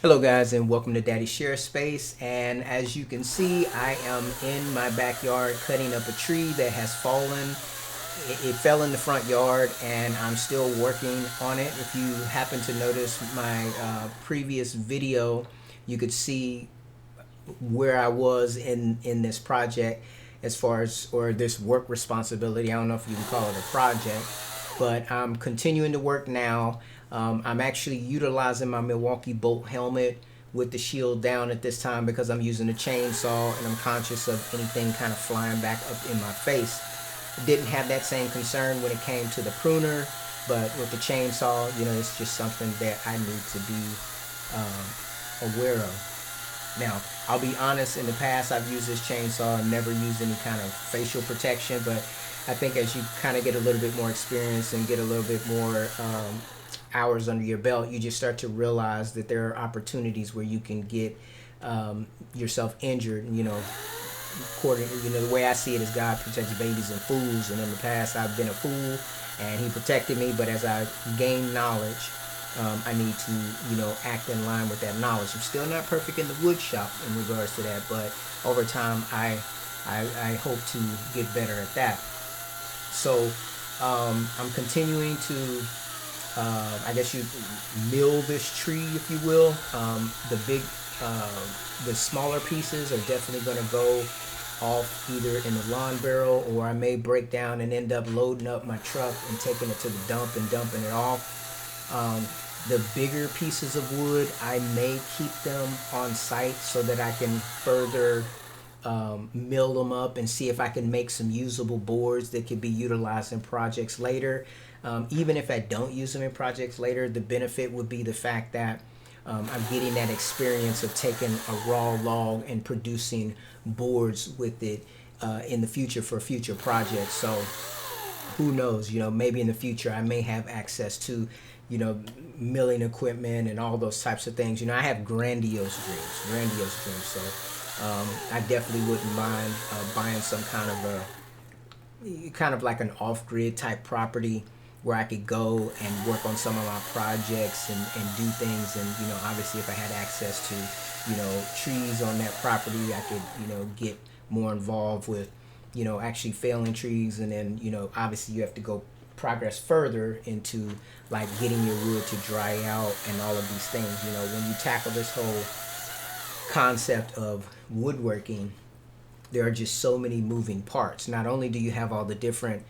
Hello guys, and welcome to Daddy Share Space. And as you can see, I am in my backyard cutting up a tree that has fallen. It fell in the front yard and I'm still working on it. If you happen to notice my previous video, you could see where I was in this project as far as, or this work responsibility. I don't know if you can call it a project, but I'm continuing to work now. I'm actually utilizing my Milwaukee bolt helmet with the shield down at this time because I'm using a chainsaw and I'm conscious of anything kind of flying back up in my face. Didn't have that same concern when it came to the pruner, but with the chainsaw, it's just something that I need to be aware of. Now, I'll be honest, in the past I've used this chainsaw and never used any kind of facial protection, but I think as you kind of get a little bit more experience and get a little bit more hours under your belt, you just start to realize that there are opportunities where you can get yourself injured. According, the way I see it is God protects babies and fools, and in the past I've been a fool and he protected me, but as I gain knowledge, I need to, act in line with that knowledge. I'm still not perfect in the wood shop in regards to that, but over time I hope to get better at that. So I'm continuing to, I guess you mill this tree, if you will. The smaller pieces are definitely going to go off either in the lawn barrel, or I may break down and end up loading up my truck and taking it to the dump and dumping it off. The bigger pieces of wood, I may keep them on site so that I can further mill them up and see if I can make some usable boards that could be utilized in projects later. Even if I don't use them in projects later, the benefit would be the fact that I'm getting that experience of taking a raw log and producing boards with it in the future for future projects. So who knows, maybe in the future I may have access to, milling equipment and all those types of things. I have grandiose dreams. So I definitely wouldn't mind buying some kind of like an off-grid type property where I could go and work on some of my projects and do things. And, obviously if I had access to, trees on that property, I could, get more involved with, actually felling trees. And then, obviously you have to go progress further into like getting your wood to dry out and all of these things. When you tackle this whole concept of woodworking, there are just so many moving parts. Not only do you have all the different,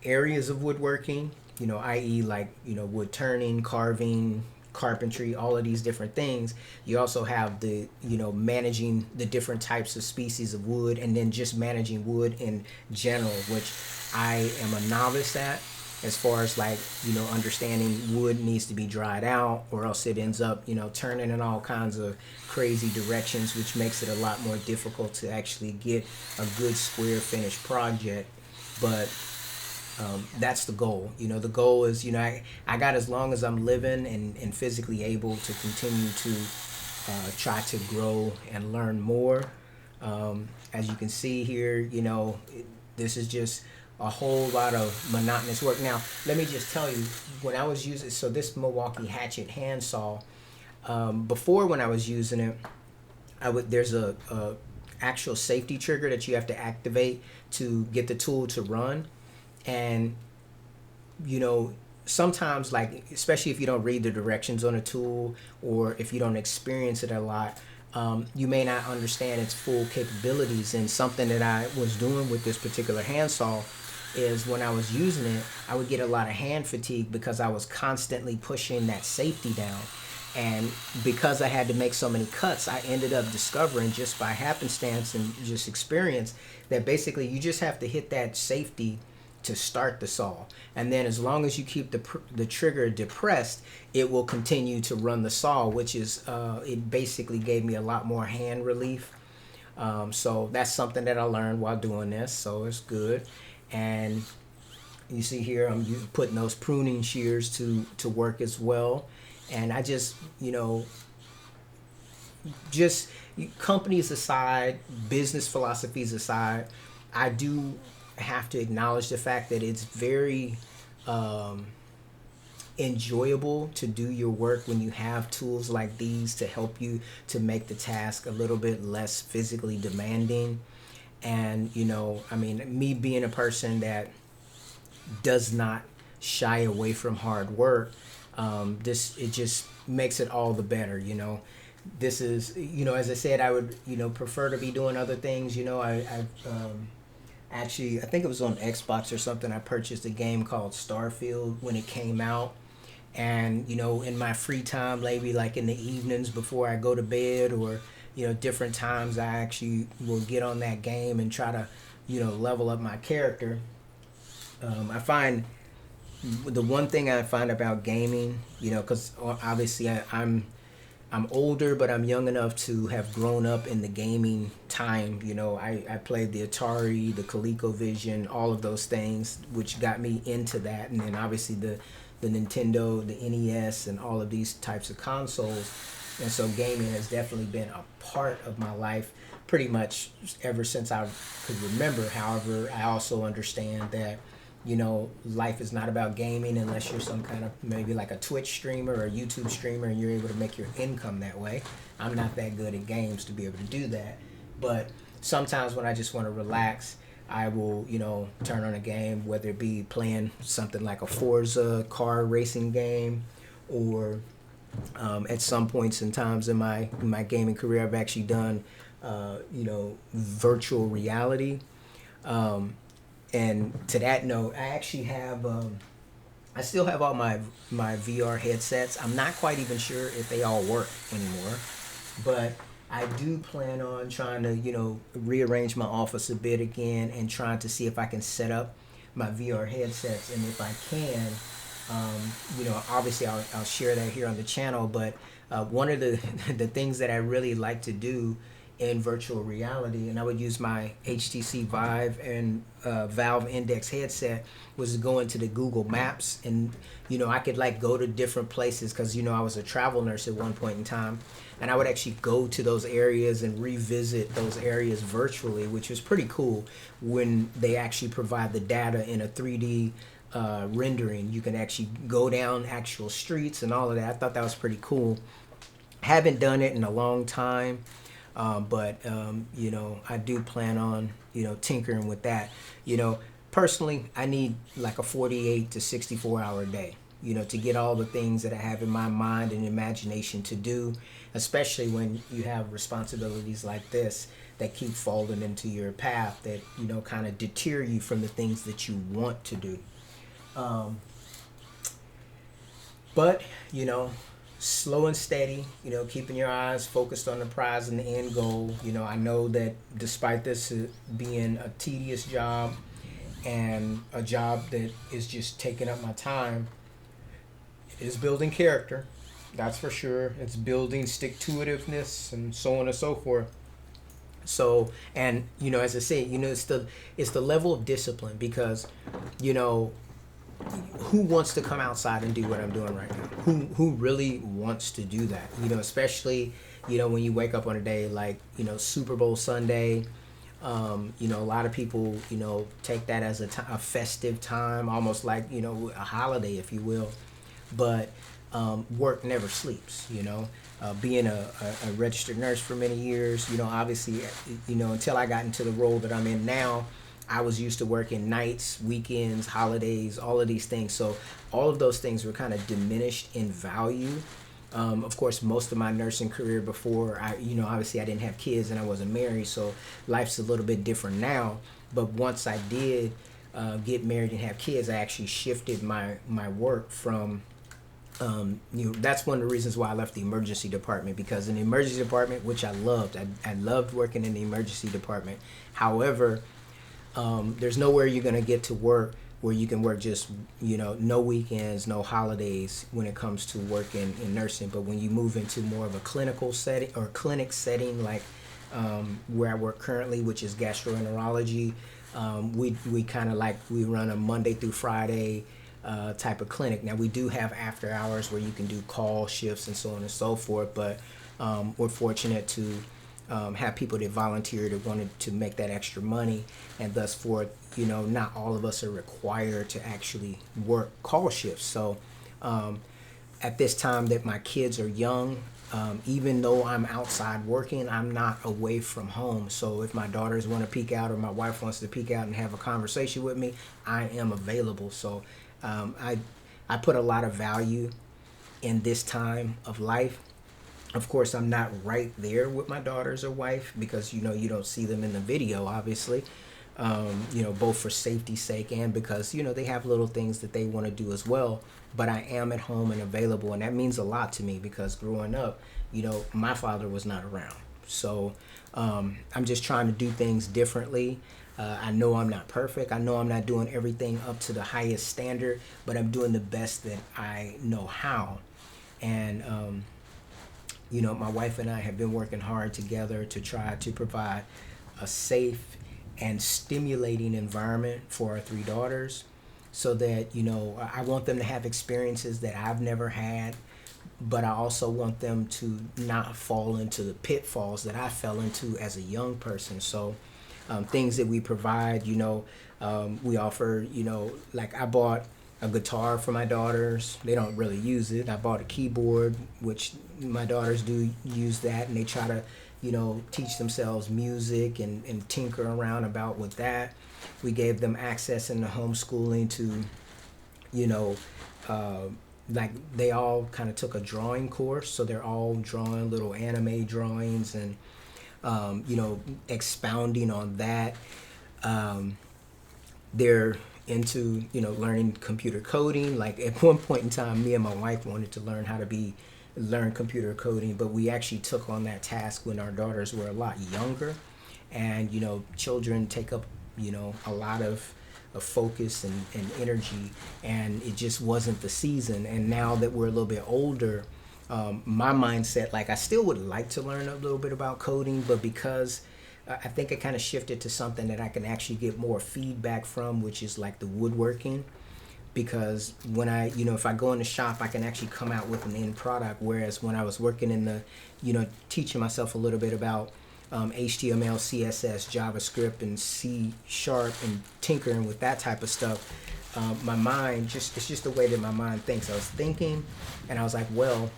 areas of woodworking, i.e. like, wood turning, carving, carpentry, all of these different things. You also have the, managing the different types of species of wood, and then just managing wood in general, which I am a novice at, as far as like, understanding wood needs to be dried out or else it ends up, turning in all kinds of crazy directions, which makes it a lot more difficult to actually get a good square finished project. But that's the goal. The goal is, I got as long as I'm living and physically able to continue to try to grow and learn more. As you can see here, this is just a whole lot of monotonous work. Now, let me just tell you, when I was using, so this Milwaukee hatchet handsaw, before when I was using it, there's a actual safety trigger that you have to activate to get the tool to run. And sometimes, like, especially if you don't read the directions on a tool or if you don't experience it a lot, you may not understand its full capabilities. And something that I was doing with this particular handsaw is when I was using it, I would get a lot of hand fatigue because I was constantly pushing that safety down. And because I had to make so many cuts, I ended up discovering, just by happenstance and just experience, that basically you just have to hit that safety to start the saw, and then as long as you keep the trigger depressed, it will continue to run the saw, which is it basically gave me a lot more hand relief. So that's something that I learned while doing this, so it's good. And you see here I'm putting those pruning shears to work as well. And I just, just companies aside, business philosophies aside, I do have to acknowledge the fact that it's very enjoyable to do your work when you have tools like these to help you to make the task a little bit less physically demanding. And I mean, me being a person that does not shy away from hard work, this it just makes it all the better. This is, as I said, I would prefer to be doing other things. Actually, I think it was on Xbox or something, I purchased a game called Starfield when it came out. And, in my free time, maybe like in the evenings before I go to bed, or, different times, I actually will get on that game and try to, level up my character. I find the one thing I find about gaming, because obviously I'm older, but I'm young enough to have grown up in the gaming time. I played the Atari, the ColecoVision, all of those things, which got me into that. And then obviously the Nintendo, the NES, and all of these types of consoles. And so gaming has definitely been a part of my life pretty much ever since I could remember. However, I also understand that life is not about gaming unless you're some kind of maybe like a Twitch streamer or a YouTube streamer and you're able to make your income that way. I'm not that good at games to be able to do that. But sometimes when I just want to relax, I will, turn on a game, whether it be playing something like a Forza car racing game, or at some points in times in my gaming career, I've actually done, virtual reality. And to that note, I actually have, I still have all my VR headsets. I'm not quite even sure if they all work anymore, but I do plan on trying to, rearrange my office a bit again and trying to see if I can set up my VR headsets. And if I can, obviously I'll share that here on the channel. But one of the things that I really like to do in virtual reality, and I would use my HTC Vive and Valve Index headset, was to go into the Google Maps, and I could like go to different places, because I was a travel nurse at one point in time, and I would actually go to those areas and revisit those areas virtually, which was pretty cool when they actually provide the data in a 3D rendering. You can actually go down actual streets and all of that. I thought that was pretty cool. Haven't done it in a long time. But I do plan on, tinkering with that. Personally, I need like a 48 to 64 hour day, to get all the things that I have in my mind and imagination to do, especially when you have responsibilities like this that keep falling into your path that, kind of deter you from the things that you want to do. But, slow and steady, keeping your eyes focused on the prize and the end goal. I know that despite this being a tedious job and a job that is just taking up my time, it is building character, that's for sure. It's building stick-to-itiveness and so on and so forth. So, and as I say, it's the level of discipline, because who wants to come outside and do what I'm doing right now? Who really wants to do that? Especially, when you wake up on a day like, Super Bowl Sunday, a lot of people, take that as a festive time, almost like, a holiday, if you will. But work never sleeps, being a registered nurse for many years, obviously, until I got into the role that I'm in now, I was used to working nights, weekends, holidays, all of these things. So all of those things were kind of diminished in value. Of course, most of my nursing career before, obviously I didn't have kids and I wasn't married, so life's a little bit different now. But once I did get married and have kids, I actually shifted my work from, that's one of the reasons why I left the emergency department, because in the emergency department, which I loved, I loved working in the emergency department. However, there's nowhere you're going to get to work where you can work just, no weekends, no holidays when it comes to working in nursing. But when you move into more of a clinical setting or clinic setting, like where I work currently, which is gastroenterology, we kind of like, we run a Monday through Friday type of clinic. Now, we do have after hours where you can do call shifts and so on and so forth, but we're fortunate to have people that volunteer that wanted to make that extra money, and thus forth, not all of us are required to actually work call shifts. So At this time that my kids are young, even though I'm outside working, I'm not away from home. So if my daughters want to peek out or my wife wants to peek out and have a conversation with me, I am available. So I put a lot of value in this time of life. Of course, I'm not right there with my daughters or wife because you don't see them in the video, obviously. Both for safety's sake and because they have little things that they want to do as well. But I am at home and available, and that means a lot to me because growing up, my father was not around. So I'm just trying to do things differently. I know I'm not perfect. I know I'm not doing everything up to the highest standard, but I'm doing the best that I know how. And my wife and I have been working hard together to try to provide a safe and stimulating environment for our three daughters so that, I want them to have experiences that I've never had, but I also want them to not fall into the pitfalls that I fell into as a young person. So things that we provide, we offer, like I bought a guitar for my daughters. They don't really use it. I bought a keyboard, which my daughters do use that, and they try to, teach themselves music and tinker around about with that. We gave them access in the homeschooling to, like they all kind of took a drawing course, so they're all drawing little anime drawings and, expounding on that. They're into learning computer coding. Like at one point in time, me and my wife wanted to learn how to learn computer coding, but we actually took on that task when our daughters were a lot younger. And children take up a lot of focus and energy, and it just wasn't the season. And now that we're a little bit older, my mindset, like I still would like to learn a little bit about coding, but because I think I kind of shifted to something that I can actually get more feedback from, which is like the woodworking. Because when I, if I go in the shop, I can actually come out with an end product. Whereas when I was working in the, teaching myself a little bit about HTML, CSS, JavaScript, and C# and tinkering with that type of stuff, my mind it's just the way that my mind thinks. I was thinking, and I was like, well,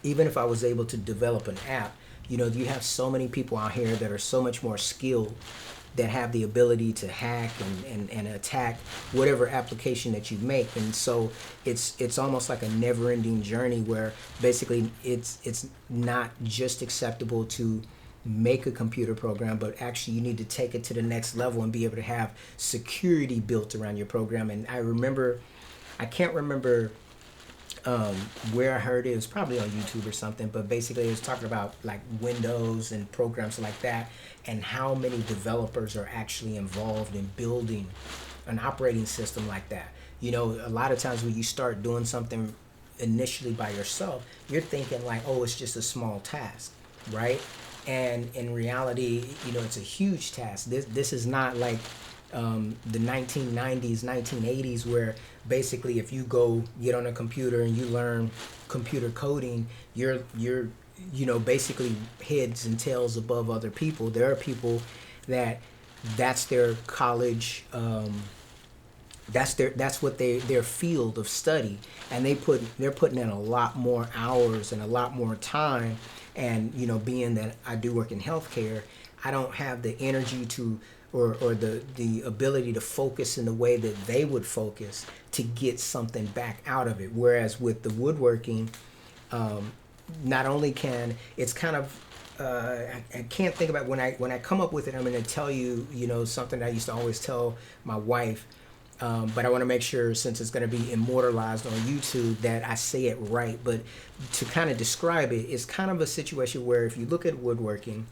even if I was able to develop an app, you have so many people out here that are so much more skilled that have the ability to hack and attack whatever application that you make. And so it's almost like a never-ending journey where basically it's not just acceptable to make a computer program, but actually you need to take it to the next level and be able to have security built around your program. And I can't remember where I heard it. It was probably on YouTube or something, but basically it was talking about like Windows and programs like that, and how many developers are actually involved in building an operating system like that. A lot of times when you start doing something initially by yourself, you're thinking like, oh, it's just a small task, right? And in reality, it's a huge task. This is not like the 1990s, 1980s, where basically if you go get on a computer and you learn computer coding, you're basically heads and tails above other people. There are people that's their college, that's what their field of study, and they're putting in a lot more hours and a lot more time. And being that I do work in healthcare, I don't have the energy to or the ability to focus in the way that they would focus to get something back out of it. Whereas with the woodworking, not only can it's kind of I can't think about when I come up with it. I'm going to tell you something that I used to always tell my wife, but I want to make sure, since it's going to be immortalized on YouTube, that I say it right. But to kind of describe it, it's kind of a situation where if you look at woodworking,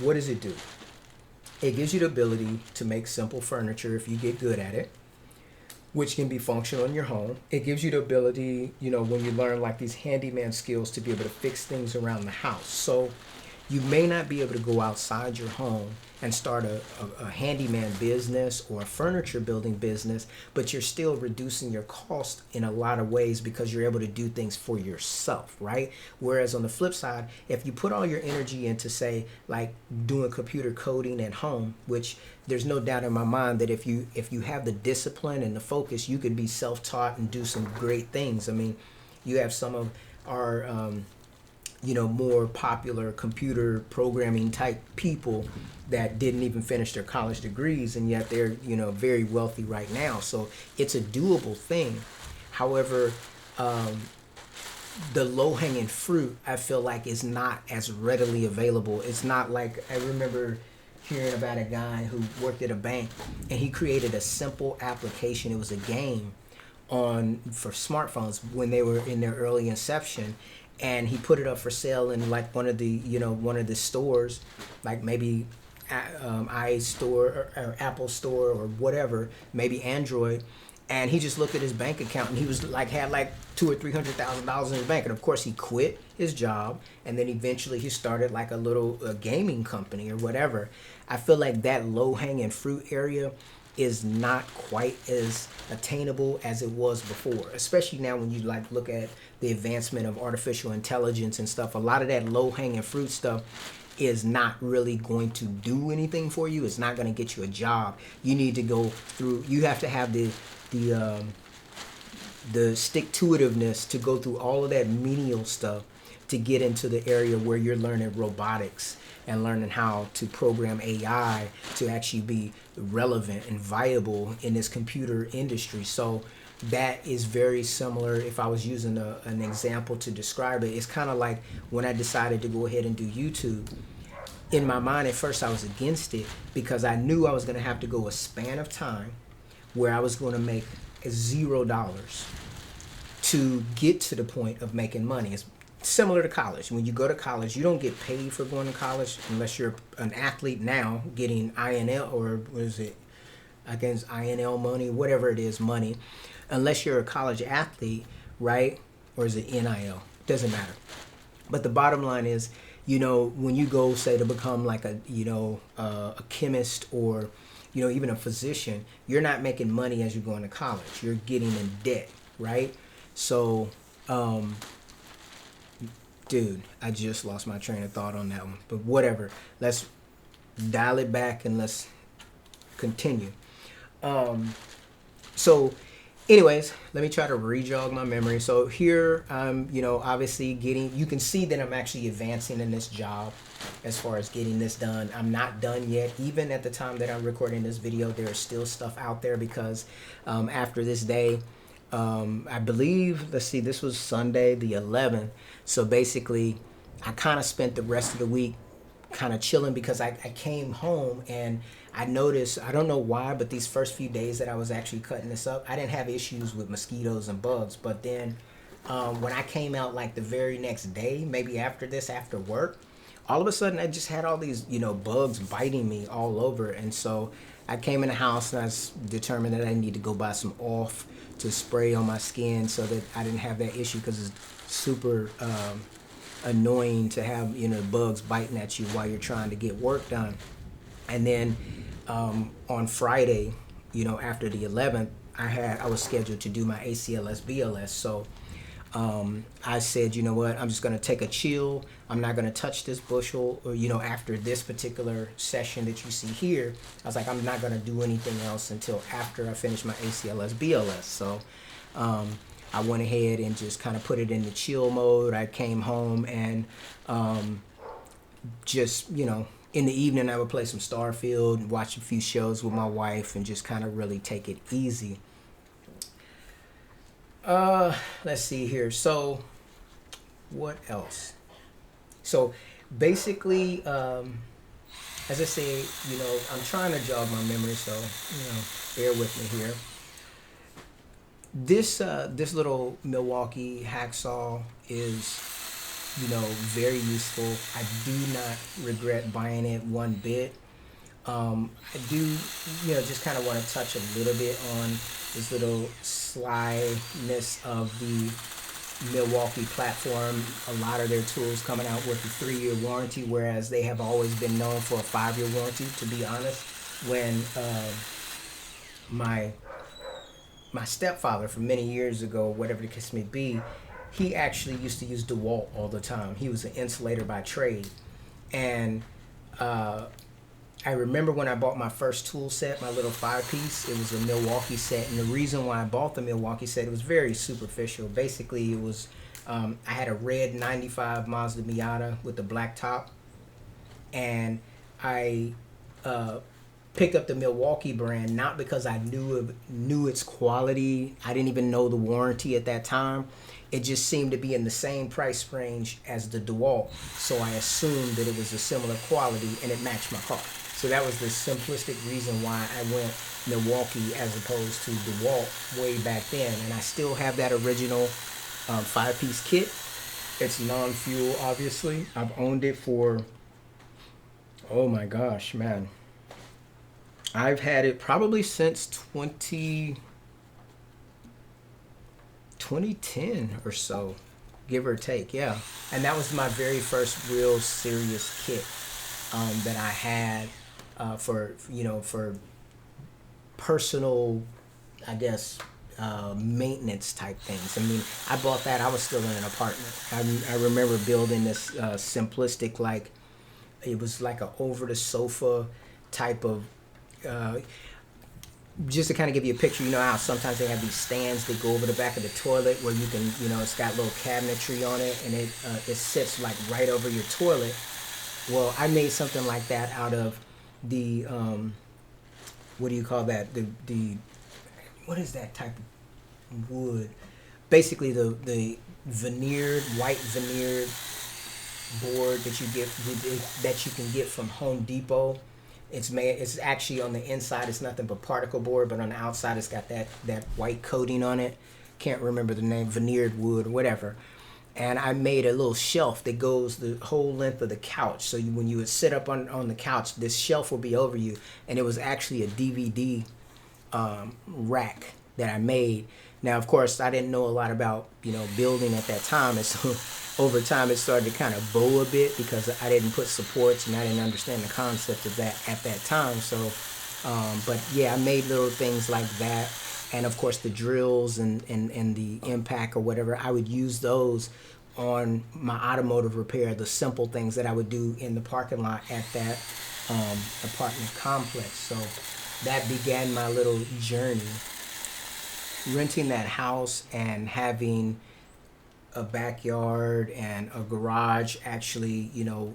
what does it do? It gives you the ability to make simple furniture if you get good at it, which can be functional in your home. It gives you the ability, when you learn like these handyman skills, to be able to fix things around the house. So You may not be able to go outside your home and start a handyman business or a furniture building business, but you're still reducing your cost in a lot of ways because you're able to do things for yourself, right? Whereas on the flip side, if you put all your energy into, say, like doing computer coding at home, which there's no doubt in my mind that if you have the discipline and the focus, you could be self-taught and do some great things. I mean, you have some of our more popular computer programming type people that didn't even finish their college degrees, and yet they're very wealthy right now. So it's a doable thing. However, the low-hanging fruit, I feel like, is not as readily available. It's not like, I remember hearing about a guy who worked at a bank, and he created a simple application. It was a game for smartphones when they were in their early inception, and he put it up for sale in like one of the stores, like maybe iStore or Apple Store or whatever, maybe Android. And he just looked at his bank account, and he was like, had like $200,000 or $300,000 in his bank. And of course he quit his job, and then eventually he started like a little gaming company or whatever. I feel like that low hanging fruit area is not quite as attainable as it was before, especially now when you like look at the advancement of artificial intelligence and stuff. A lot of that low hanging fruit stuff is not really going to do anything for you. It's not going to get you a job. You need to go through, you have to have the stick-to-itiveness to go through all of that menial stuff to get into the area where you're learning robotics and learning how to program AI to actually be relevant and viable in this computer industry. So that is very similar. If I was using an example to describe it, it's kind of like when I decided to go ahead and do YouTube. In my mind at first I was against it because I knew I was going to have to go a span of time where I was going to make $0 to get to the point of making money. It's similar to college. When you go to college, you don't get paid for going to college unless you're an athlete now getting INL, or what is it, against INL money, whatever it is, money, unless you're a college athlete, right? Or is it NIL? Doesn't matter. But the bottom line is, when you go, say, to become like a chemist or, even a physician, you're not making money as you're going to college. You're getting in debt, right? So, dude, I just lost my train of thought on that one. But whatever. Let's dial it back and let's continue. So anyways, let me try to re-jog my memory. So here I'm, obviously you can see that I'm actually advancing in this job as far as getting this done. I'm not done yet. Even at the time that I'm recording this video, there is still stuff out there because after this day, I believe, let's see, this was Sunday the 11th. So basically, I kind of spent the rest of the week kind of chilling because I came home and I noticed, I don't know why, but these first few days that I was actually cutting this up, I didn't have issues with mosquitoes and bugs. But then when I came out like the very next day, maybe after work, all of a sudden I just had all these, bugs biting me all over. And so I came in the house and I determined that I need to go buy some off to spray on my skin so that I didn't have that issue, because it's super annoying to have bugs biting at you while you're trying to get work done. And then on Friday, after the 11th, I was scheduled to do my ACLS BLS. So I said, you know what, I'm just going to take a chill. I'm not going to touch this bushel, or after this particular session that you see here, I was like, I'm not going to do anything else until after I finish my ACLS BLS. So I went ahead and just kind of put it in the chill mode. I came home and just, in the evening I would play some Starfield, watch a few shows with my wife, and just kind of really take it easy. Let's see here. So what else? So basically, as I say, I'm trying to jog my memory, so bear with me here. This little Milwaukee hacksaw is very useful. I do not regret buying it one bit. I do just kind of want to touch a little bit on this little slyness of the Milwaukee platform, a lot of their tools coming out with a 3-year warranty, whereas they have always been known for a 5-year warranty, to be honest. When my stepfather from many years ago, whatever the case may be, he actually used to use DeWalt all the time. He was an insulator by trade. And I remember when I bought my first tool set, my little 5-piece, it was a Milwaukee set. And the reason why I bought the Milwaukee set, it was very superficial. Basically, it was, I had a red 95 Mazda Miata with the black top. And I picked up the Milwaukee brand, not because I knew its quality. I didn't even know the warranty at that time. It just seemed to be in the same price range as the DeWalt, so I assumed that it was a similar quality and it matched my car. So that was the simplistic reason why I went Milwaukee as opposed to DeWalt way back then. And I still have that original 5-piece kit. It's non-fuel, obviously. I've owned it for, oh my gosh, man. I've had it probably since 2010 or so, give or take, yeah. And that was my very first real serious kit that I had for personal, I guess, maintenance type things. I mean, I bought that, I was still in an apartment. I remember building this simplistic, like, it was like a over the sofa type of, just to kind of give you a picture, you know how sometimes they have these stands that go over the back of the toilet where you can, it's got little cabinetry on it, and it sits like right over your toilet. Well, I made something like that out of the, what do you call that? The what is that type of wood? Basically the white veneered board that you can get from Home Depot. It's actually on the inside, it's nothing but particle board, but on the outside it's got that white coating on it. Can't remember the name, veneered wood or whatever. And I made a little shelf that goes the whole length of the couch. So when you would sit up on the couch, this shelf would be over you. And it was actually a DVD rack that I made. Now, of course, I didn't know a lot about, building at that time. And so over time, it started to kind of bow a bit because I didn't put supports and I didn't understand the concept of that at that time. So, but yeah, I made little things like that. And of course, the drills and the impact or whatever, I would use those on my automotive repair, the simple things that I would do in the parking lot at that apartment complex. So that began my little journey. Renting that house and having a backyard and a garage actually,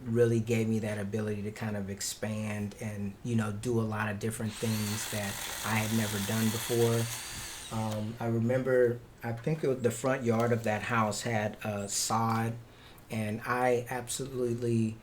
really gave me that ability to kind of expand and, do a lot of different things that I had never done before. I remember, I think the front yard of that house had sod, and I absolutely,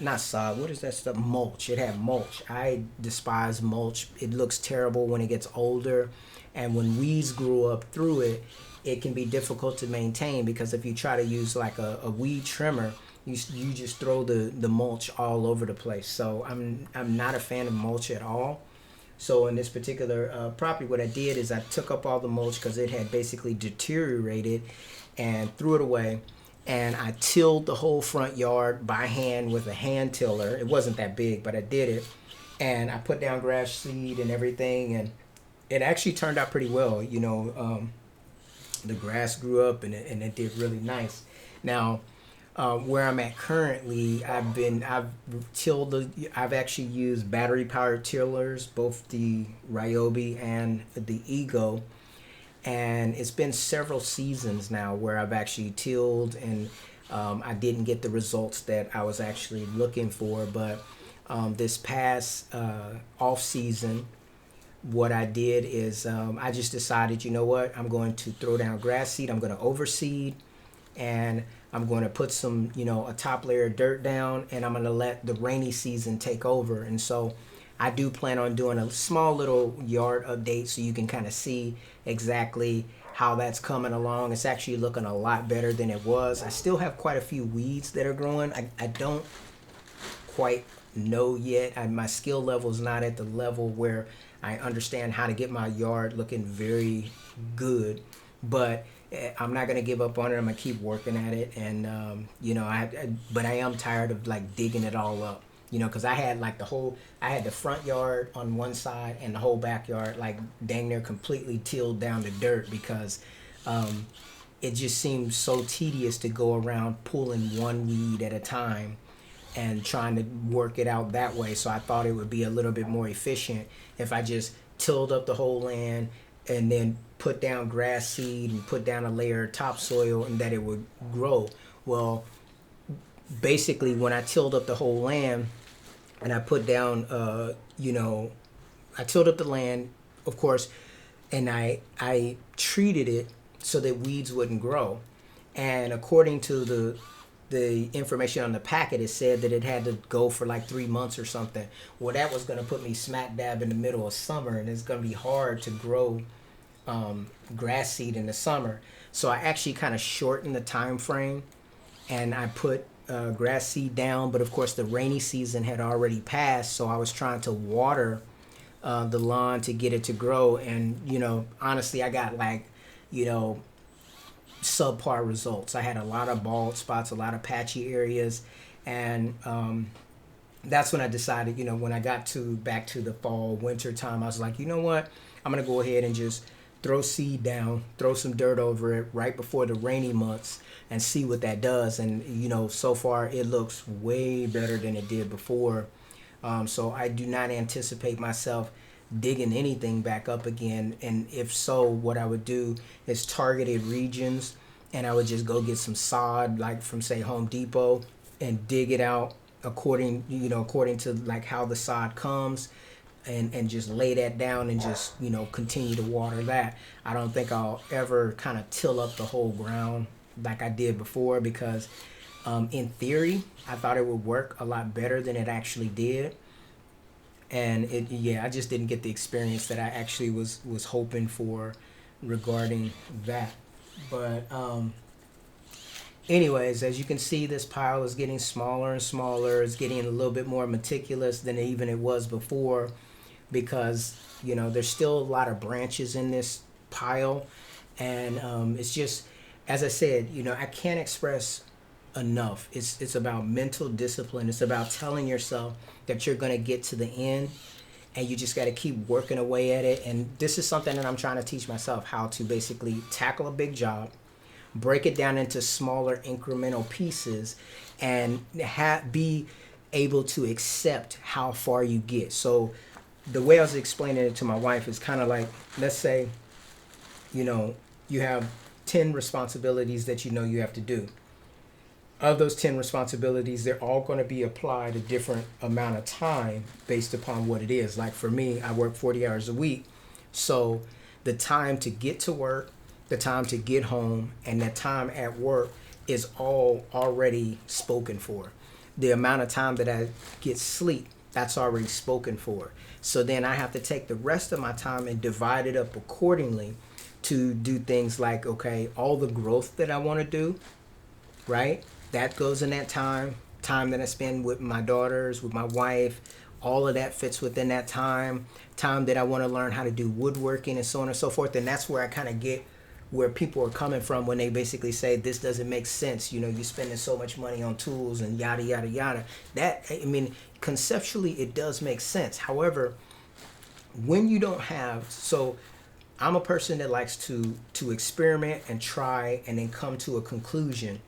not sod, what is that stuff? Mulch. It had mulch. I despise mulch. It looks terrible when it gets older, and when weeds grew up through it, it can be difficult to maintain because if you try to use like a weed trimmer, you just throw the mulch all over the place. So I'm not a fan of mulch at all. So in this particular property, what I did is I took up all the mulch because it had basically deteriorated and threw it away. And I tilled the whole front yard by hand with a hand tiller. It wasn't that big, but I did it. And I put down grass seed and everything. And it actually turned out pretty well. The grass grew up and it did really nice. Now, where I'm at currently, I've actually used battery powered tillers, both the Ryobi and the Ego, and it's been several seasons now where I've actually tilled and I didn't get the results that I was actually looking for. But this past off season, what I did is I just decided, I'm going to throw down grass seed, I'm going to overseed, and I'm going to put some, a top layer of dirt down, and I'm going to let the rainy season take over. And so I do plan on doing a small little yard update so you can kind of see exactly how that's coming along. It's actually looking a lot better than it was. I still have quite a few weeds that are growing. I don't quite know yet. My skill level is not at the level where I understand how to get my yard looking very good. But I'm not gonna give up on it. I'm gonna keep working at it, and but I am tired of like digging it all up. Because I had like I had the front yard on one side and the whole backyard like dang near completely tilled down to dirt because it just seems so tedious to go around pulling one weed at a time and trying to work it out that way. So I thought it would be a little bit more efficient if I just tilled up the whole land and then put down grass seed and put down a layer of topsoil and that it would grow. Well, basically when I tilled up the whole land and I put down, I tilled up the land, of course, and I treated it so that weeds wouldn't grow. And according to the information on the packet, it said that it had to go for like 3 months or something. Well, that was going to put me smack dab in the middle of summer, and it's going to be hard to grow grass seed in the summer. So I actually kind of shortened the time frame, and I put grass seed down. But of course, the rainy season had already passed, so I was trying to water the lawn to get it to grow. And honestly, I got like subpar results. I had a lot of bald spots, a lot of patchy areas, and that's when I decided, when I got back to the fall, winter time, I was like, you know what? I'm gonna go ahead and just throw seed down, throw some dirt over it right before the rainy months, and see what that does. And so far it looks way better than it did before. So I do not anticipate myself digging anything back up again, and if so, what I would do is targeted regions, and I would just go get some sod like from say Home Depot and dig it out according to like how the sod comes, and just lay that down and just continue to water that. I don't think I'll ever kind of till up the whole ground like I did before, because in theory I thought it would work a lot better than it actually did. And I just didn't get the experience that I actually was hoping for regarding that. But anyways, as you can see, this pile is getting smaller and smaller. It's getting a little bit more meticulous than even it was before, because there's still a lot of branches in this pile. And it's just, as I said, I can't express enough. It's about mental discipline. It's about telling yourself that you're going to get to the end, and you just got to keep working away at it. And this is something that I'm trying to teach myself, how to basically tackle a big job, break it down into smaller incremental pieces, and be able to accept how far you get. So the way I was explaining it to my wife is kind of like, let's say you have 10 responsibilities that you have to do. Of those 10 responsibilities, they're all going to be applied a different amount of time based upon what it is. Like for me, I work 40 hours a week. So the time to get to work, the time to get home, and the time at work is all already spoken for. The amount of time that I get sleep, that's already spoken for. So then I have to take the rest of my time and divide it up accordingly to do things like, okay, all the growth that I want to do, right? That goes in that time that I spend with my daughters, with my wife. All of that fits within that time that I want to learn how to do woodworking and so on and so forth. And that's where I kind of get where people are coming from when they basically say this doesn't make sense. You're spending so much money on tools and yada, yada, yada. That, conceptually it does make sense. However, when you don't have, so I'm a person that likes to experiment and try and then come to a conclusion.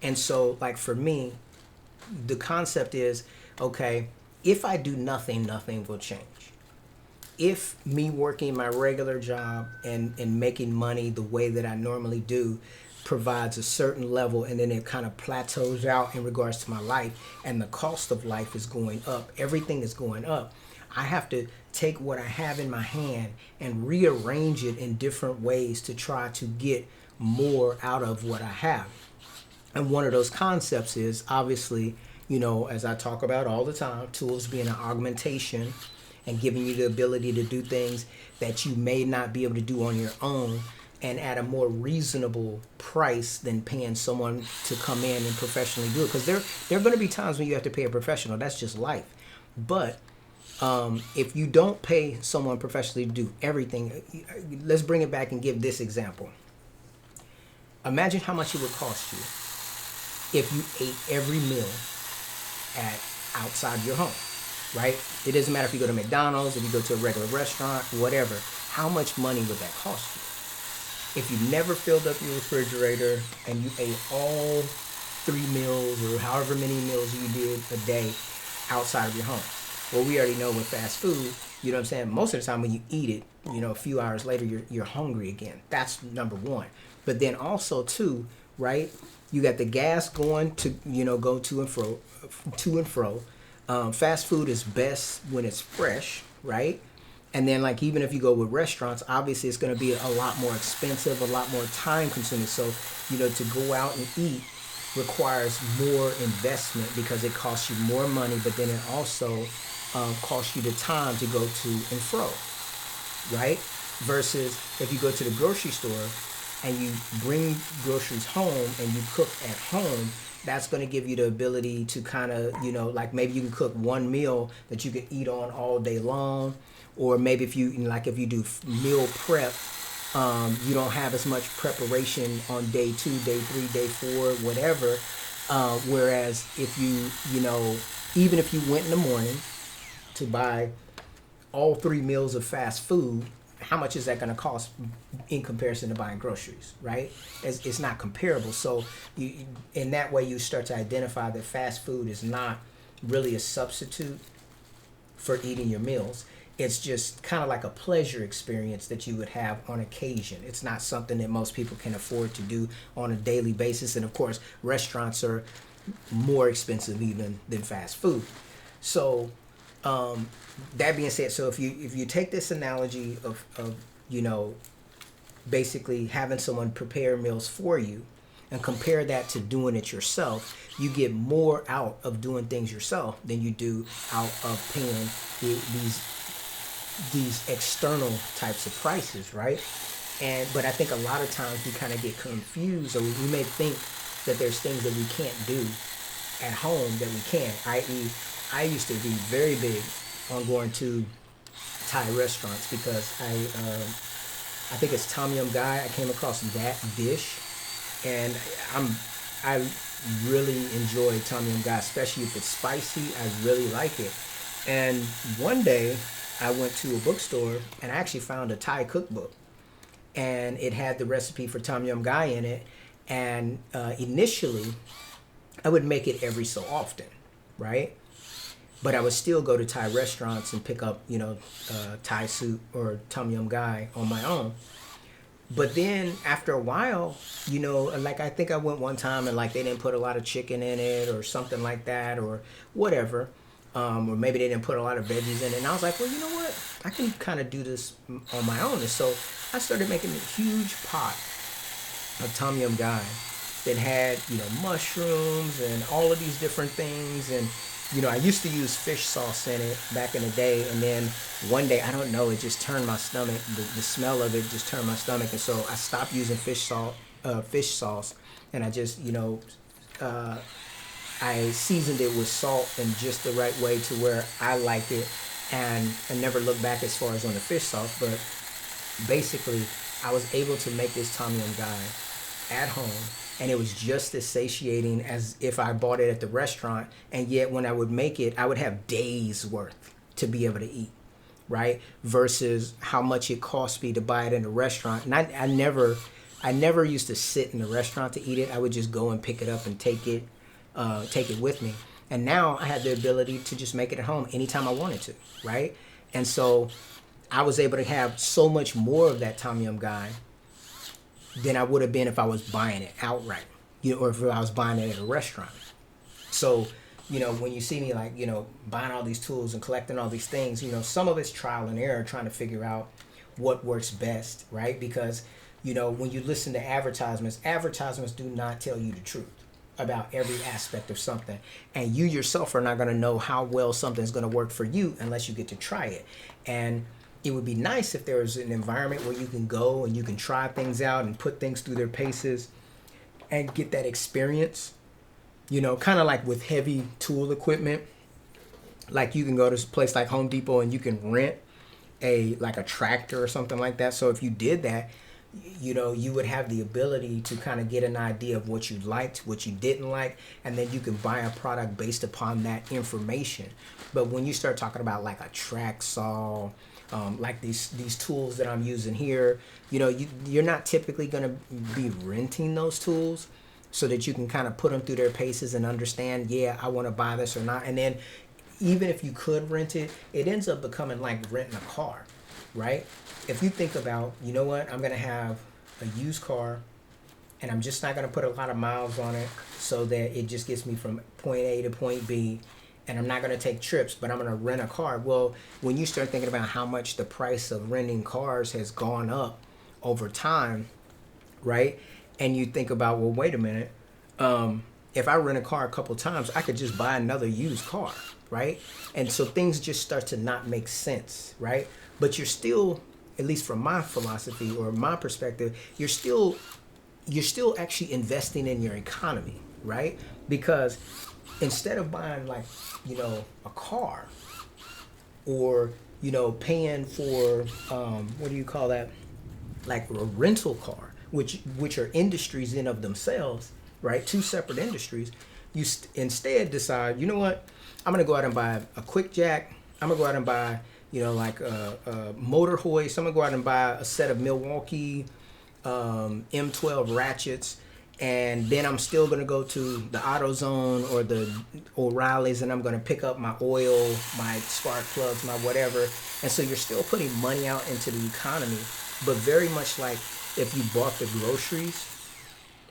And so, like for me, the concept is, okay, if I do nothing, nothing will change. If me working my regular job and making money the way that I normally do provides a certain level, and then it kind of plateaus out in regards to my life, and the cost of life is going up, everything is going up, I have to take what I have in my hand and rearrange it in different ways to try to get more out of what I have. And one of those concepts is obviously, as I talk about all the time, tools being an augmentation and giving you the ability to do things that you may not be able to do on your own, and at a more reasonable price than paying someone to come in and professionally do it. Because there are going to be times when you have to pay a professional. That's just life. But if you don't pay someone professionally to do everything, let's bring it back and give this example. Imagine how much it would cost you if you ate every meal at outside your home, right? It doesn't matter if you go to McDonald's, if you go to a regular restaurant, whatever. How much money would that cost you? If you never filled up your refrigerator and you ate all 3 meals or however many meals you did a day outside of your home. Well, we already know with fast food, you know what I'm saying? Most of the time when you eat it, you know, a few hours later, you're hungry again. That's number one. But then also too, right? You got the gas going to, you know, go to and fro. Fast food is best when it's fresh, right? And then like even if you go with restaurants, obviously it's going to be a lot more expensive, a lot more time consuming. So, you know, to go out and eat requires more investment because it costs you more money, but then it also costs you the time to go to and fro, right? Versus if you go to the grocery store and you bring groceries home and you cook at home, that's going to give you the ability to kind of, you know, like maybe you can cook one meal that you can eat on all day long. Or maybe if you do meal prep, you don't have as much preparation on day 2, day 3, day 4, whatever. Whereas if you know, even if you went in the morning to buy all 3 meals of fast food, how much is that going to cost in comparison to buying groceries, right? It's not comparable. So in that way, you start to identify that fast food is not really a substitute for eating your meals. It's just kind of like a pleasure experience that you would have on occasion. It's not something that most people can afford to do on a daily basis. And of course, restaurants are more expensive even than fast food. So that being said, so if you take this analogy of you know, basically having someone prepare meals for you and compare that to doing it yourself, you get more out of doing things yourself than you do out of paying these external types of prices, right? But I think a lot of times we kind of get confused, or we may think that there's things that we can't do at home that we can. I.e., I used to be very big on going to Thai restaurants because I think it's Tom Yum Gai. I came across that dish, and I really enjoy Tom Yum Gai, especially if it's spicy. I really like it. And one day I went to a bookstore and I actually found a Thai cookbook, and it had the recipe for Tom Yum Gai in it. And initially, I would make it every so often, right? But I would still go to Thai restaurants and pick up, you know, Thai soup or Tom Yum Gai on my own. But then after a while, you know, like I think I went one time and like they didn't put a lot of chicken in it or something like that or whatever. Or maybe they didn't put a lot of veggies in it. And I was like, well, you know what? I can kind of do this on my own. And so I started making a huge pot of Tom Yum Gai that had, you know, mushrooms and all of these different things. And, you know, I used to use fish sauce in it back in the day. And then one day, I don't know, it just turned my stomach. The smell of it just turned my stomach. And so I stopped using fish sauce. And I just, you know, I seasoned it with salt in just the right way to where I liked it, and I never looked back as far as on the fish sauce. But basically, I was able to make this Tom Yum Gai at home, and it was just as satiating as if I bought it at the restaurant. And yet, when I would make it, I would have days worth to be able to eat, right? Versus how much it cost me to buy it in a restaurant. And I never used to sit in the restaurant to eat it. I would just go and pick it up and take it with me. And now I have the ability to just make it at home anytime I wanted to, right? And so I was able to have so much more of that Tom Yum Gai than I would have been if I was buying it outright, you know, or if I was buying it at a restaurant. So, you know, when you see me like, you know, buying all these tools and collecting all these things, you know, some of it's trial and error, trying to figure out what works best, right? Because, you know, when you listen to advertisements do not tell you the truth about every aspect of something, and you yourself are not going to know how well something's going to work for you unless you get to try it. And it would be nice if there was an environment where you can go and you can try things out and put things through their paces and get that experience, you know, kind of like with heavy tool equipment. Like you can go to a place like Home Depot and you can rent a tractor or something like that. So if you did that, you know, you would have the ability to kind of get an idea of what you liked, what you didn't like, and then you can buy a product based upon that information. But when you start talking about like a track saw, like these tools that I'm using here, you know, you're not typically going to be renting those tools, so that you can kind of put them through their paces and understand, yeah, I want to buy this or not. And then even if you could rent it, it ends up becoming like renting a car, right? If you think about, you know what, I'm going to have a used car and I'm just not going to put a lot of miles on it so that it just gets me from point A to point B, and I'm not going to take trips, but I'm going to rent a car. Well, when you start thinking about how much the price of renting cars has gone up over time, right? And you think about, well, wait a minute, if I rent a car a couple times, I could just buy another used car, right? And so things just start to not make sense, right? But you're still, at least from my philosophy or my perspective, you're still actually investing in your economy, right? Because instead of buying, like, you know, a car, or, you know, paying for what do you call that, like a rental car, which are industries in of themselves, right? Two separate industries. You instead decide, you know what, I'm gonna go out and buy a quick jack. I'm gonna go out and buy, you know, like a motor hoist. I'm gonna go out and buy a set of Milwaukee M12 ratchets, and then I'm still gonna go to the AutoZone or the O'Reilly's, and I'm gonna pick up my oil, my spark plugs, my whatever. And so you're still putting money out into the economy, but very much like if you bought the groceries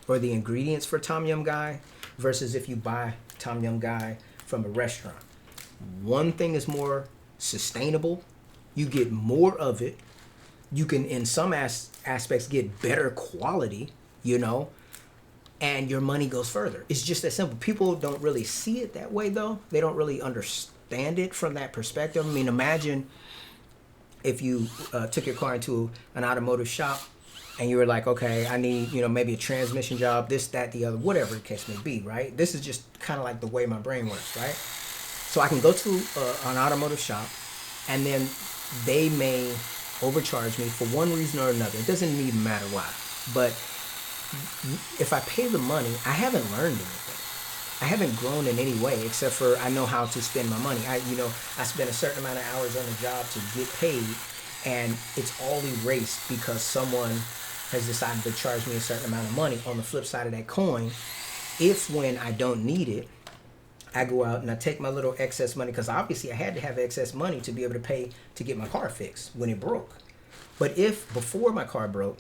or the ingredients for Tom Yum Guy versus if you buy Tom Yum Guy from a restaurant. One thing is more sustainable. You get more of it. You can, in some aspects, get better quality, you know, and your money goes further. It's just that simple. People don't really see it that way, though. They don't really understand it from that perspective. I mean, imagine if you took your car into an automotive shop and you were like, okay, I need, you know, maybe a transmission job, this, that, the other, whatever the case may be, right? This is just kind of like the way my brain works, right? So I can go to an automotive shop, and then they may overcharge me for one reason or another. It doesn't even matter why. But if I pay the money, I haven't learned anything. I haven't grown in any way, except for I know how to spend my money. I spend a certain amount of hours on the job to get paid, and it's all erased because someone has decided to charge me a certain amount of money. On the flip side of that coin, if when I don't need it, I go out and I take my little excess money, because obviously I had to have excess money to be able to pay to get my car fixed when it broke. But if before my car broke,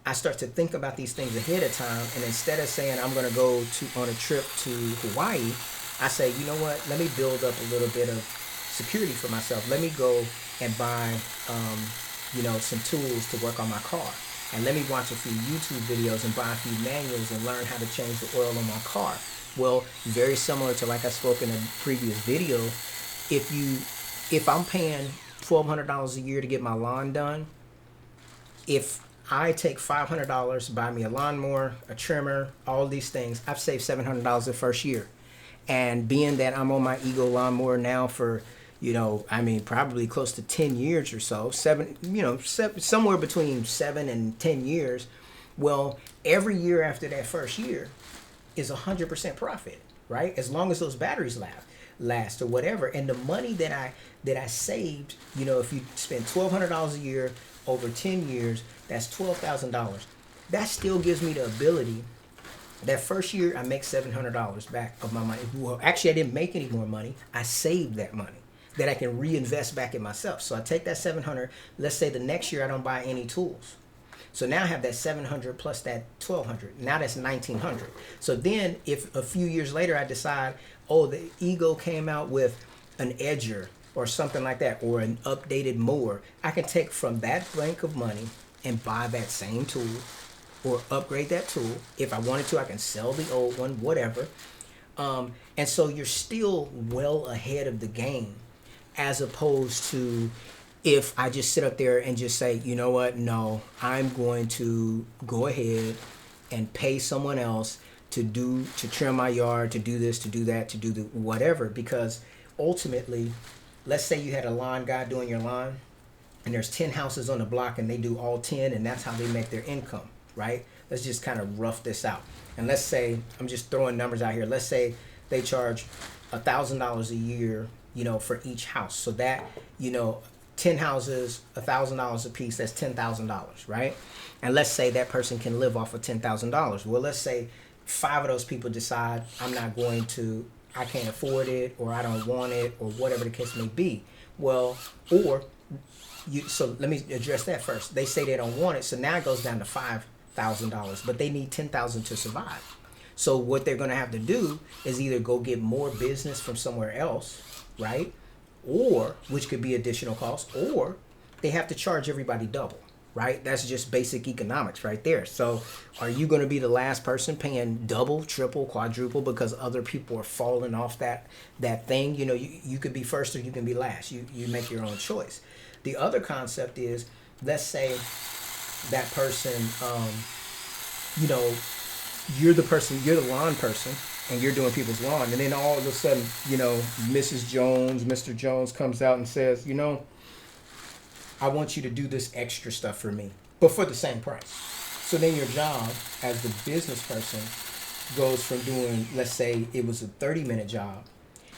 I start to think about these things ahead of time, and instead of saying I'm going to go on a trip to Hawaii, I say, you know what, let me build up a little bit of security for myself. Let me go and buy, some tools to work on my car. And let me watch a few YouTube videos and buy a few manuals and learn how to change the oil on my car. Well, very similar to like I spoke in a previous video, if I'm paying $1,200 a year to get my lawn done, if I take $500, buy me a lawnmower, a trimmer, all these things, I've saved $700 the first year. And being that I'm on my Ego lawnmower now for, probably close to 10 years or so, somewhere between 7 and 10 years. Well, every year after that first year is 100% profit, right? As long as those batteries last or whatever. And the money that I saved, if you spend $1,200 a year over 10 years, that's $12,000. That still gives me the ability. That first year, I make $700 back of my money. Well, actually, I didn't make any more money. I saved that money that I can reinvest back in myself. So I take that $700. Let's say the next year I don't buy any tools. So now I have that $700 plus that $1,200. Now that's $1,900. So then, if a few years later I decide, the Ego came out with an edger or something like that, or an updated mower, I can take from that bank of money and buy that same tool, or upgrade that tool. If I wanted to, I can sell the old one, whatever. And so you're still well ahead of the game, as opposed to if I just sit up there and just say, you know what, no, I'm going to go ahead and pay someone else to trim my yard, to do this, to do that, to do the whatever. Because ultimately, let's say you had a lawn guy doing your lawn, and there's 10 houses on the block and they do all 10 and that's how they make their income, right? Let's just kind of rough this out. And let's say, I'm just throwing numbers out here. Let's say they charge $1,000 a year, for each house. So that, 10 houses, $1,000 a piece, that's $10,000, right? And let's say that person can live off of $10,000. Well, let's say 5 of those people decide I can't afford it, or I don't want it, or whatever the case may be. Well, so let me address that first. They say they don't want it, so now it goes down to $5,000, but they need $10,000 to survive. So what they're going to have to do is either go get more business from somewhere else, right? Or, which could be additional costs, or they have to charge everybody double, right? That's just basic economics right there. So are you going to be the last person paying double, triple, quadruple because other people are falling off that thing? You could be first or you can be last. You make your own choice. The other concept is, let's say that person, you're the lawn person and you're doing people's lawn. And then all of a sudden, Mrs. Jones, Mr. Jones comes out and says, I want you to do this extra stuff for me, but for the same price. So then your job as the business person goes from doing, let's say it was a 30-minute job,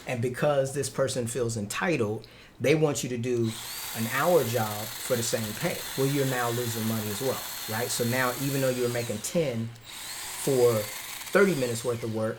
and because this person feels entitled, they want you to do an hour job for the same pay. Well, you're now losing money as well, right? So now, even though you were making 10 for 30 minutes worth of work,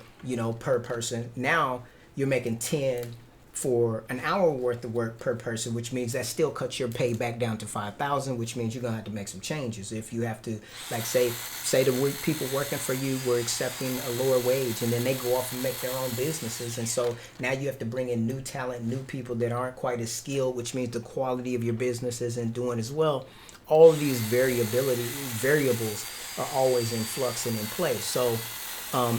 per person, now you're making 10 for an hour worth of work per person, which means that still cuts your pay back down to $5,000, which means you're gonna have to make some changes. If you have to, like say the people working for you were accepting a lower wage, and then they go off and make their own businesses, and so now you have to bring in new talent, new people that aren't quite as skilled, which means the quality of your business isn't doing as well. All of these variables are always in flux and in place. So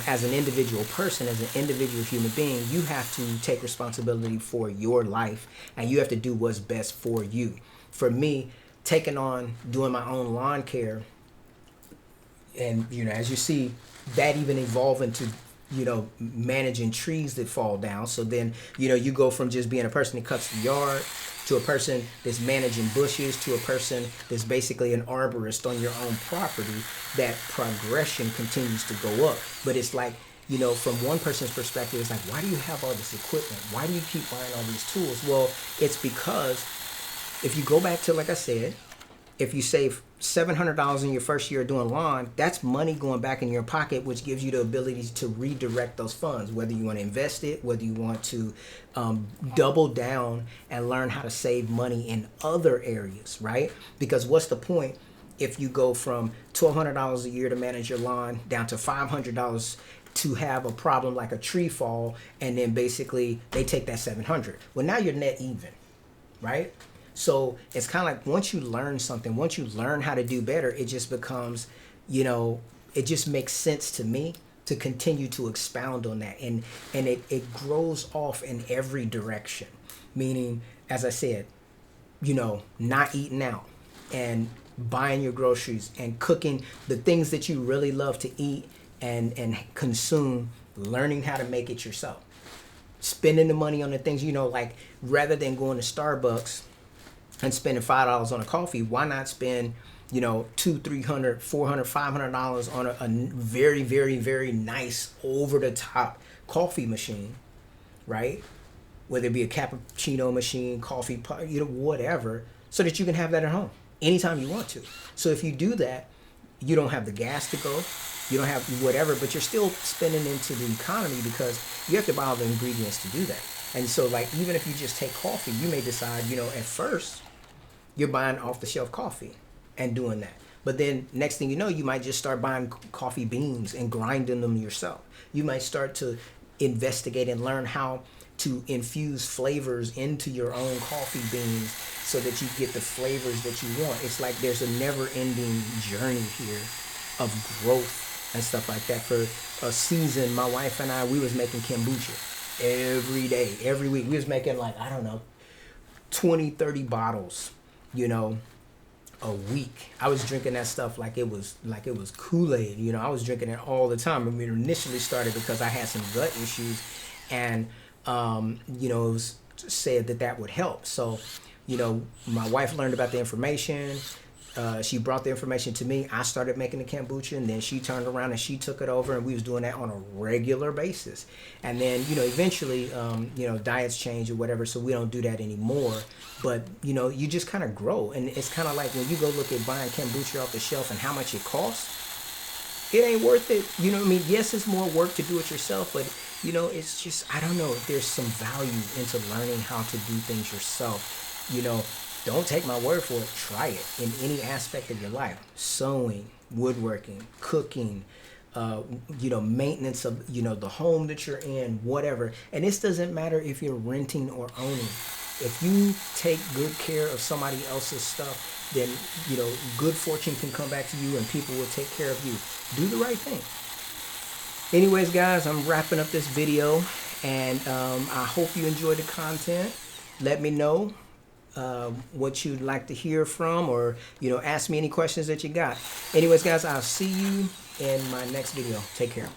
as an individual person, as an individual human being, you have to take responsibility for your life, and you have to do what's best for you. For me, taking on doing my own lawn care, and as you see, that even evolve into managing trees that fall down. So then you go from just being a person that cuts the yard to a person that's managing bushes to a person that's basically an arborist on your own property. That progression continues to go up. But it's like, from one person's perspective, it's like, why do you have all this equipment? Why do you keep buying all these tools? Well, it's because if you go back to, like I said, if you save $700 in your first year doing lawn, that's money going back in your pocket, which gives you the ability to redirect those funds, whether you want to invest it, whether you want to double down and learn how to save money in other areas, right? Because what's the point if you go from $1,200 a year to manage your lawn down to $500 to have a problem like a tree fall, and then basically they take that $700? Well, now you're net even, right? So it's kind of like, once you learn something, once you learn how to do better, it just becomes, it just makes sense to me to continue to expound on that. And it grows off in every direction. Meaning, as I said, not eating out and buying your groceries and cooking the things that you really love to eat and consume, learning how to make it yourself. Spending the money on the things, like rather than going to Starbucks and spending $5 on a coffee, why not spend $200, $300, $400, $500 on a very, very, very nice over-the-top coffee machine, right? Whether it be a cappuccino machine, coffee pot, whatever, so that you can have that at home anytime you want to. So if you do that, you don't have the gas to go, you don't have whatever, but you're still spending into the economy because you have to buy all the ingredients to do that. And so, like, even if you just take coffee, you may decide, at first you're buying off-the-shelf coffee and doing that. But then next thing you know, you might just start buying coffee beans and grinding them yourself. You might start to investigate and learn how to infuse flavors into your own coffee beans so that you get the flavors that you want. It's like there's a never-ending journey here of growth and stuff like that. For a season, my wife and I, we was making kombucha every day, every week. We was making 20, 30 bottles, a week. I was drinking that stuff like it was Kool-Aid. I was drinking it all the time. I mean, it initially started because I had some gut issues, and it was said that would help. So you know, my wife learned about the information. She brought the information to me. I started making the kombucha, and then she turned around and she took it over, and we was doing that on a regular basis. And then, you know, eventually, you know, diets change or whatever, so we don't do that anymore. But, you know, you just kind of grow. And it's kind of like when you go look at buying kombucha off the shelf and how much it costs, it ain't worth it. You know what I mean? Yes, it's more work to do it yourself, but, you know, it's just, I don't know, there's some value into learning how to do things yourself. You know, don't take my word for it. Try it in any aspect of your life. Sewing, woodworking, cooking, you know, maintenance of, you know, the home that you're in, whatever. And this doesn't matter if you're renting or owning. If you take good care of somebody else's stuff, then, you know, good fortune can come back to you and people will take care of you. Do the right thing. Anyways, guys, I'm wrapping up this video, and I hope you enjoyed the content. Let me know what you'd like to hear from, or, you know, ask me any questions that you got. Anyways, guys, I'll see you in my next video. Take care.